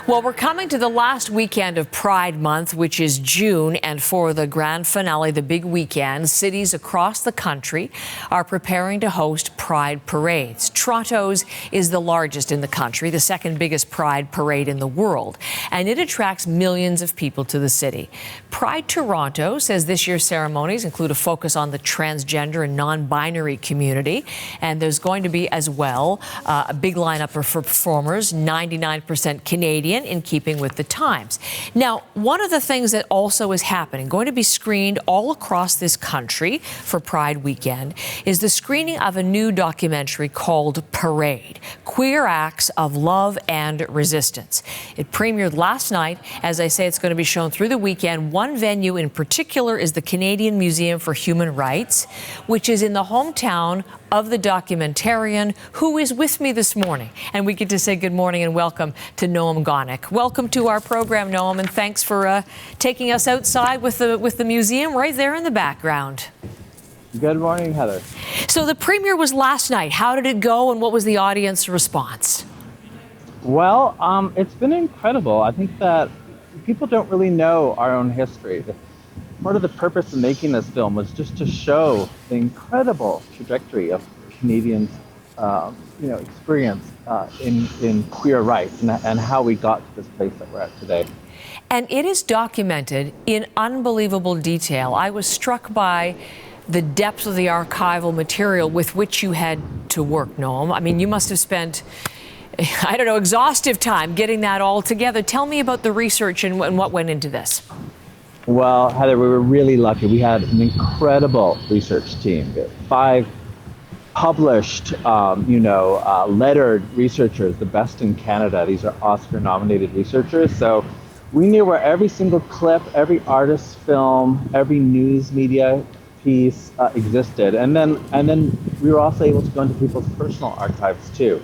Well, we're coming to the last weekend of Pride Month, which is June, and for the grand finale, the big weekend, cities across the country are preparing to host Pride parades. Toronto's is the largest in the country, the second biggest Pride parade in the world, and it attracts millions of people to the city. Pride Toronto says this year's ceremonies include a focus on the transgender and non-binary community, and there's going to be as well a big lineup for performers, 99% Canadian, in keeping with the times. Now, one of the things that also is happening, going to be screened all across this country for Pride weekend, is the screening of a new documentary called Parade, Queer Acts of Love and Resistance. It premiered last night. As I say, it's going to be shown through the weekend. One venue in particular is the Canadian Museum for Human Rights, which is in the hometown of the documentarian who is with me this morning. And we get to say good morning and welcome to Noam Gonick. Welcome to our program, Noam, and thanks for taking us outside with the museum right there in the background. Good morning, Heather. So the premiere was last night. How did it go, and what was the audience response? Well, it's been incredible. I think that people don't really know our own history. Part of the purpose of making this film was just to show the incredible trajectory of Canadians' experience in queer rights and how we got to this place that we're at today. And it is documented in unbelievable detail. I was struck by the depth of the archival material with which you had to work, Noam. I mean, you must have spent, exhaustive time getting that all together. Tell me about the research and what went into this. Well, Heather, we were really lucky. We had an incredible research team. We had 5 published, lettered researchers, the best in Canada. These are Oscar-nominated researchers. So we knew where every single clip, every artist's film, every news media piece existed. And then we were also able to go into people's personal archives too,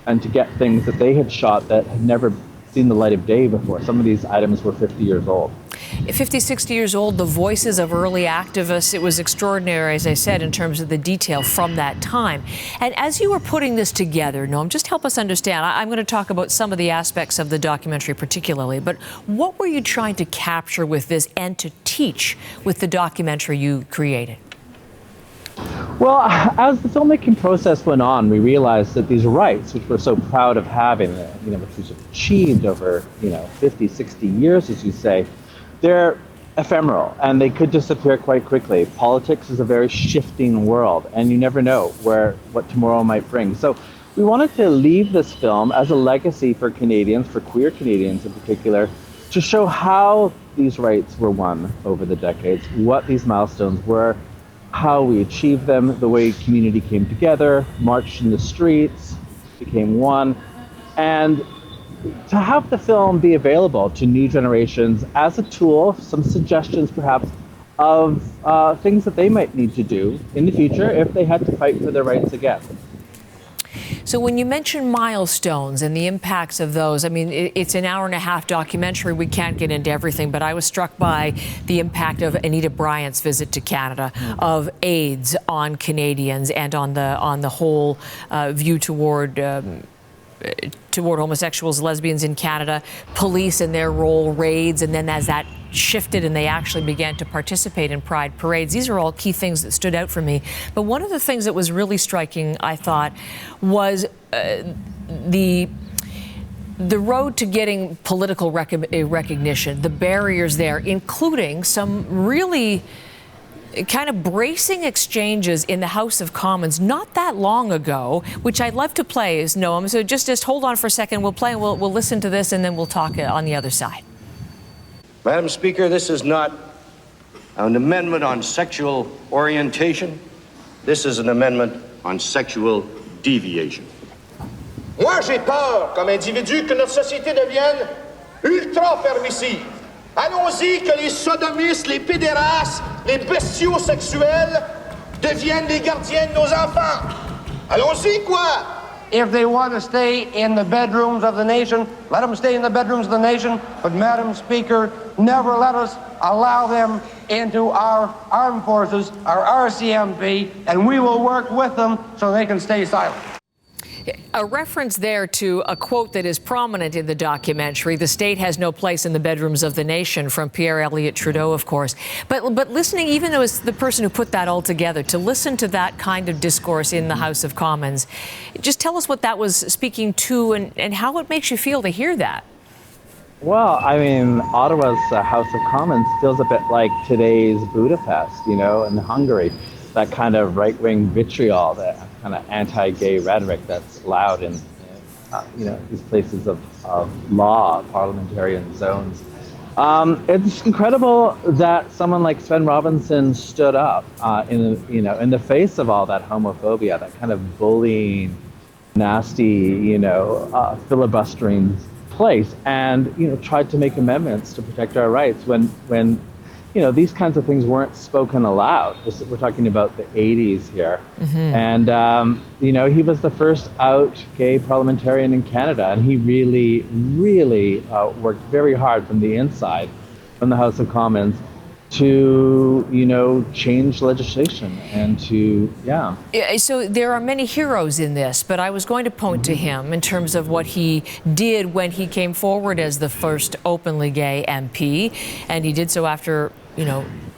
and to get things that they had shot that had never seen the light of day before. Some of these items were 50 years old. 50, 60 years old, the voices of early activists. It was extraordinary, as I said, in terms of the detail from that time. And as you were putting this together, Noam, just help us understand. I'm going to talk about some of the aspects of the documentary particularly, but what were you trying to capture with this and to teach with the documentary you created? Well, as the filmmaking process went on, we realized that these rights, which we're so proud of having, which was achieved over, 50, 60 years, as you say, they're ephemeral and they could disappear quite quickly. Politics is a very shifting world, and you never know what tomorrow might bring. So we wanted to leave this film as a legacy for Canadians, for queer Canadians in particular, to show how these rights were won over the decades, what these milestones were, how we achieved them, the way community came together, marched in the streets, became one, and to have the film be available to new generations as a tool, some suggestions perhaps of things that they might need to do in the future if they had to fight for their rights again. So when you mention milestones and the impacts of those, I mean, it's an hour-and-a-half documentary. We can't get into everything, but I was struck by the impact of Anita Bryant's visit to Canada, of AIDS on Canadians and on the whole view toward homosexuals, lesbians in Canada, police and their role, raids, and then as that shifted and they actually began to participate in Pride parades. These are all key things that stood out for me. But one of the things that was really striking, I thought, was the road to getting political recognition, the barriers there, including some really kind of bracing exchanges in the House of Commons not that long ago, which I'd love to play, Noam. So just hold on for a second. We'll play and we'll listen to this, and then we'll talk on the other side. Madam Speaker, this is not an amendment on sexual orientation. This is an amendment on sexual deviation. Moi, j'ai peur, comme individu, que notre société devienne ultra-permissive. Allons-y que les sodomistes, les pédérastes, les bestiaux sexuels deviennent les gardiens de nos enfants. Allons-y, quoi? If they want to stay in the bedrooms of the nation, let them stay in the bedrooms of the nation. But, Madam Speaker, never let us allow them into our armed forces, our RCMP, and we will work with them so they can stay silent. A reference there to a quote that is prominent in the documentary, "The state has no place in the bedrooms of the nation," from Pierre Elliott Trudeau, of course. But listening, even as the person who put that all together, to listen to that kind of discourse in the House of Commons, just tell us what that was speaking to and how it makes you feel to hear that. Well, I mean, Ottawa's House of Commons feels a bit like today's Budapest, in Hungary. That kind of right-wing vitriol, that kind of anti-gay rhetoric that's loud in, these places of law, parliamentarian zones. It's incredible that someone like Sven Robinson stood up in the face of all that homophobia, that kind of bullying, nasty, filibustering place, and tried to make amendments to protect our rights when these kinds of things weren't spoken aloud. We're talking about the 80s here. Mm-hmm. And, he was the first out gay parliamentarian in Canada, and he really, really worked very hard from the inside, from the House of Commons, to, change legislation and to, So there are many heroes in this, but I was going to point to him in terms of what he did when he came forward as the first openly gay MP, and he did so after,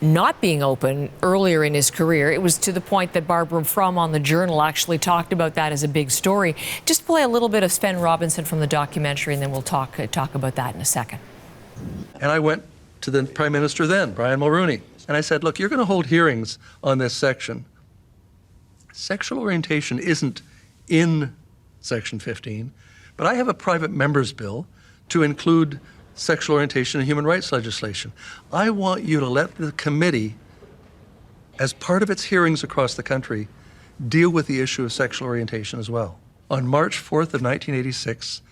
not being open earlier in his career. It was to the point that Barbara Frum on the Journal actually talked about that as a big story. Just play a little bit of Sven Robinson from the documentary, and then we'll talk about that in a second. And I went to the Prime Minister then, Brian Mulroney, and I said, look, you're going to hold hearings on this section. Sexual orientation isn't in Section 15, but I have a private member's bill to include sexual orientation in human rights legislation. I want you to let the committee, as part of its hearings across the country, deal with the issue of sexual orientation as well. On March 4th of 1986,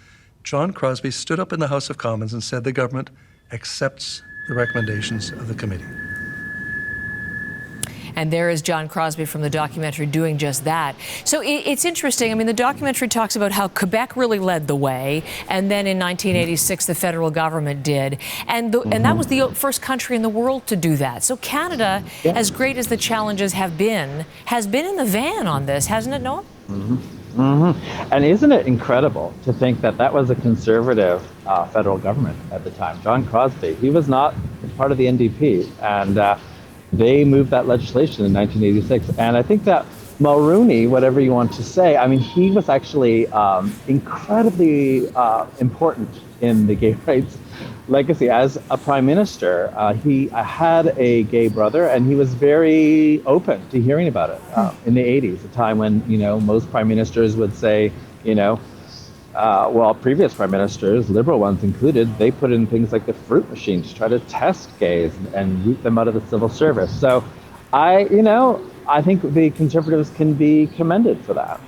John Crosbie stood up in the House of Commons and said the government accepts the recommendations of the committee. And there is John Crosbie from the documentary doing just that. So it's interesting. I mean, the documentary talks about how Quebec really led the way, and then in 1986, the federal government did. And that was the first country in the world to do that. So Canada, as great as the challenges have been, has been in the van on this, hasn't it, Noah? Mm-hmm. Mm-hmm. And isn't it incredible to think that that was a conservative federal government at the time? John Crosbie, he was not part of the NDP, and they moved that legislation in 1986. And I think that Mulroney, whatever you want to say, I mean, he was actually incredibly important in the gay rights legacy. As a prime minister, he had a gay brother, and he was very open to hearing about it in the 80s, a time when, most prime ministers would say, previous prime ministers, liberal ones included, they put in things like the fruit machine to try to test gays and root them out of the civil service. So I think the Conservatives can be commended for that.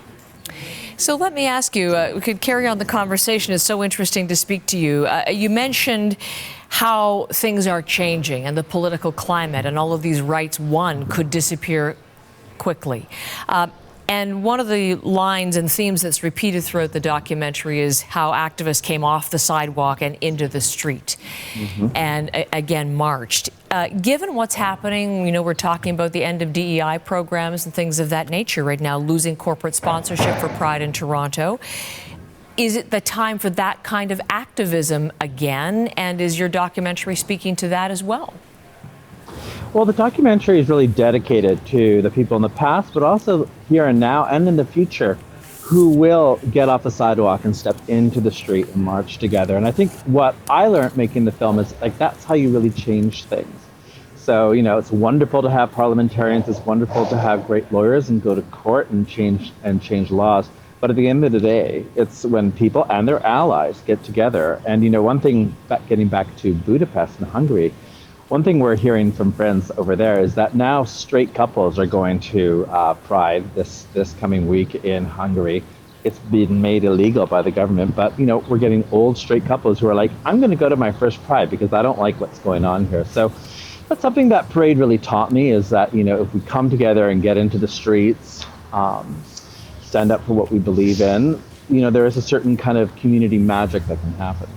So let me ask you, we could carry on the conversation. It's so interesting to speak to you. You mentioned how things are changing and the political climate, and all of these rights won could disappear quickly. And one of the lines and themes that's repeated throughout the documentary is how activists came off the sidewalk and into the street, and again marched. Given what's happening, we're talking about the end of DEI programs and things of that nature right now, losing corporate sponsorship for Pride in Toronto. Is it the time for that kind of activism again? And is your documentary speaking to that as well? Well, the documentary is really dedicated to the people in the past, but also here and now and in the future, who will get off the sidewalk and step into the street and march together. And I think what I learned making the film is that's how you really change things. So, it's wonderful to have parliamentarians, it's wonderful to have great lawyers and go to court and change laws. But at the end of the day, it's when people and their allies get together. And, one thing, getting back to Budapest and Hungary, one thing we're hearing from friends over there is that now straight couples are going to Pride this coming week in Hungary. It's been made illegal by the government, but we're getting old straight couples who are like, I'm going to go to my first Pride because I don't like what's going on here. So that's something that Parade really taught me, is that if we come together and get into the streets, stand up for what we believe in, there is a certain kind of community magic that can happen.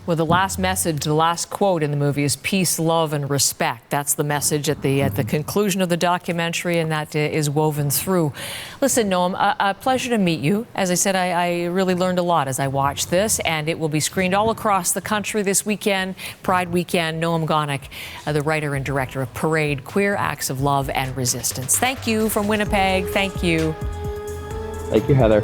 Well, the last message, the last quote in the movie is peace, love, and respect. That's the message at the conclusion of the documentary, and that is woven through. Listen, Noam, a pleasure to meet you. As I said, I really learned a lot as I watched this, and it will be screened all across the country this weekend, Pride Weekend. Noam Gonick, the writer and director of Parade, Queer Acts of Love and Resistance. Thank you from Winnipeg. Thank you. Thank you, Heather.